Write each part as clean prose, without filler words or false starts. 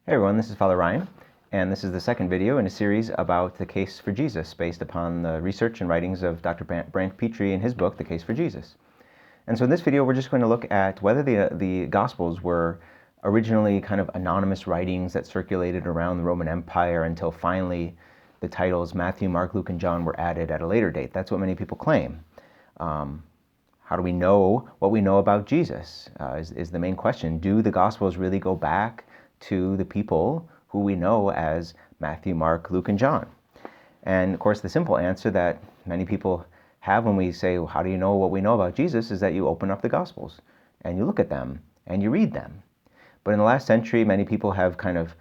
Hey everyone, this is Father Ryan, and this is the second video in a series about the case for Jesus, based upon the research and writings of Dr. Brant Petrie in his book, The Case for Jesus. And so in this video, we're just going to look at whether the Gospels were originally kind of anonymous writings that circulated around the Roman Empire until finally the titles Matthew, Mark, Luke, and John were added at a later date. That's what many people claim. How do we know what we know about Jesus is the main question. Do the Gospels really go back to the people who we know as Matthew, Mark, Luke, and John? And of course, the simple answer that many people have when we say, well, how do you know what we know about Jesus, is that you open up the Gospels and you look at them and you read them. But in the last century, many people have kind of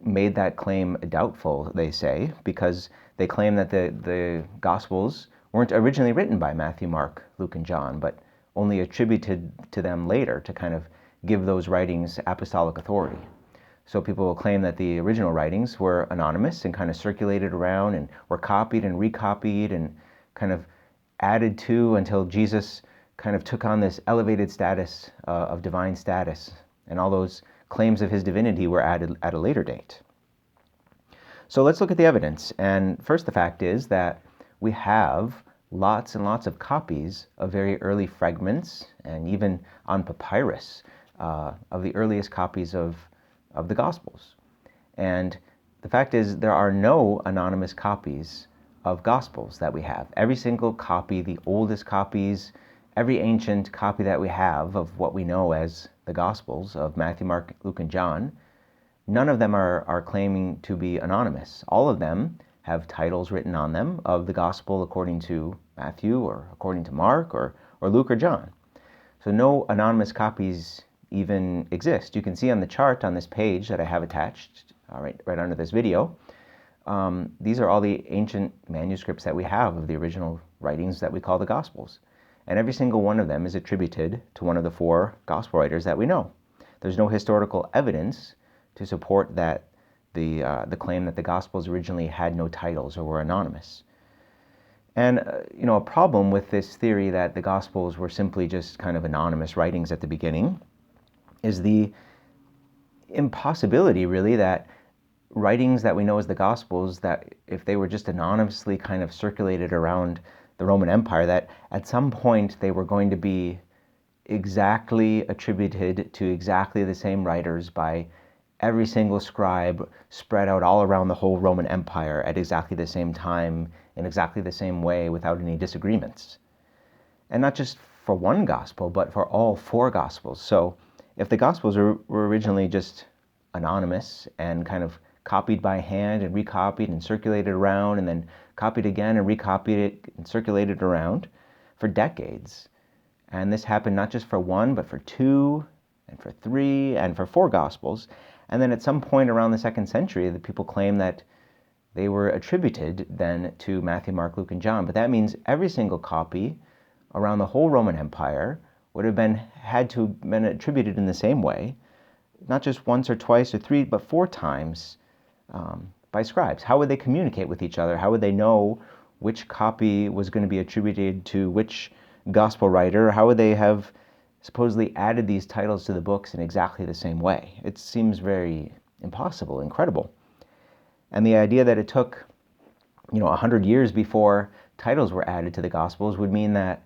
made that claim doubtful, they say, because they claim that the Gospels weren't originally written by Matthew, Mark, Luke, and John, but only attributed to them later to kind of give those writings apostolic authority. So people will claim that the original writings were anonymous and kind of circulated around and were copied and recopied and kind of added to until Jesus kind of took on this elevated status of divine status, and all those claims of his divinity were added at a later date. So let's look at the evidence. And first, the fact is that we have lots and lots of copies of very early fragments, and even on papyrus, of the earliest copies of the Gospels. And the fact is, there are no anonymous copies of Gospels that we have. Every single copy, the oldest copies, every ancient copy that we have of what we know as the Gospels of Matthew, Mark, Luke, and John, none of them are claiming to be anonymous. All of them have titles written on them of the Gospel according to Matthew or according to Mark or Luke or John. So no anonymous copies even exist. You can see on the chart on this page that I have attached right under this video, these are all the ancient manuscripts that we have of the original writings that we call the Gospels. And every single one of them is attributed to one of the four Gospel writers that we know. There's no historical evidence to support that the claim that the Gospels originally had no titles or were anonymous. And a problem with this theory that the Gospels were simply just kind of anonymous writings at the beginning is the impossibility, really, that writings that we know as the Gospels, that if they were just anonymously kind of circulated around the Roman Empire, that at some point they were going to be exactly attributed to exactly the same writers by every single scribe spread out all around the whole Roman Empire at exactly the same time, in exactly the same way, without any disagreements. And not just for one Gospel, but for all four Gospels. So if the Gospels were originally just anonymous and kind of copied by hand and recopied and circulated around and then copied again and recopied it and circulated around for decades, and this happened not just for one, but for two and for three and for four Gospels, and then at some point around the 2nd century, the people claim that they were attributed then to Matthew, Mark, Luke, and John. But that means every single copy around the whole Roman Empire would have had to have been attributed in the same way, not just once or twice or three, but four times by scribes. How would they communicate with each other? How would they know which copy was going to be attributed to which Gospel writer? How would they have supposedly added these titles to the books in exactly the same way? It seems very impossible, incredible. And the idea that it took 100 years before titles were added to the Gospels would mean that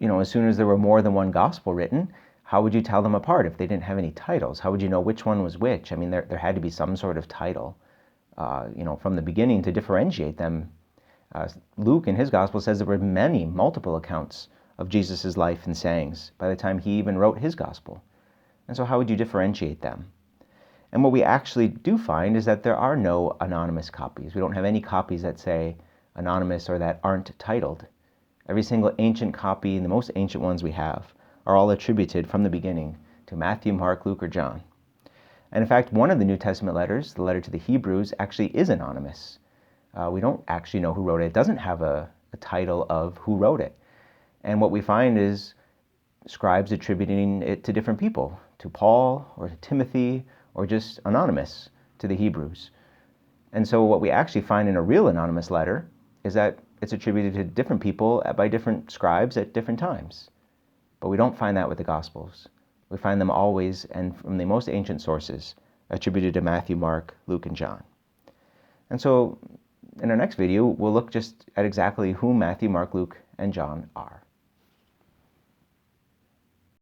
as soon as there were more than one Gospel written, how would you tell them apart if they didn't have any titles? How would you know which one was which? I mean, there had to be some sort of title, from the beginning to differentiate them. Luke in his Gospel says there were multiple accounts of Jesus' life and sayings by the time he even wrote his Gospel. And so how would you differentiate them? And what we actually do find is that there are no anonymous copies. We don't have any copies that say anonymous or that aren't titled. Every single ancient copy, and the most ancient ones we have, are all attributed from the beginning to Matthew, Mark, Luke, or John. And in fact, one of the New Testament letters, the letter to the Hebrews, actually is anonymous. We don't actually know who wrote it. It doesn't have a title of who wrote it. And what we find is scribes attributing it to different people, to Paul or to Timothy, or just anonymous to the Hebrews. And so what we actually find in a real anonymous letter is that it's attributed to different people by different scribes at different times. But we don't find that with the Gospels. We find them always, and from the most ancient sources, attributed to Matthew, Mark, Luke, and John. And so in our next video, we'll look just at exactly who Matthew, Mark, Luke, and John are.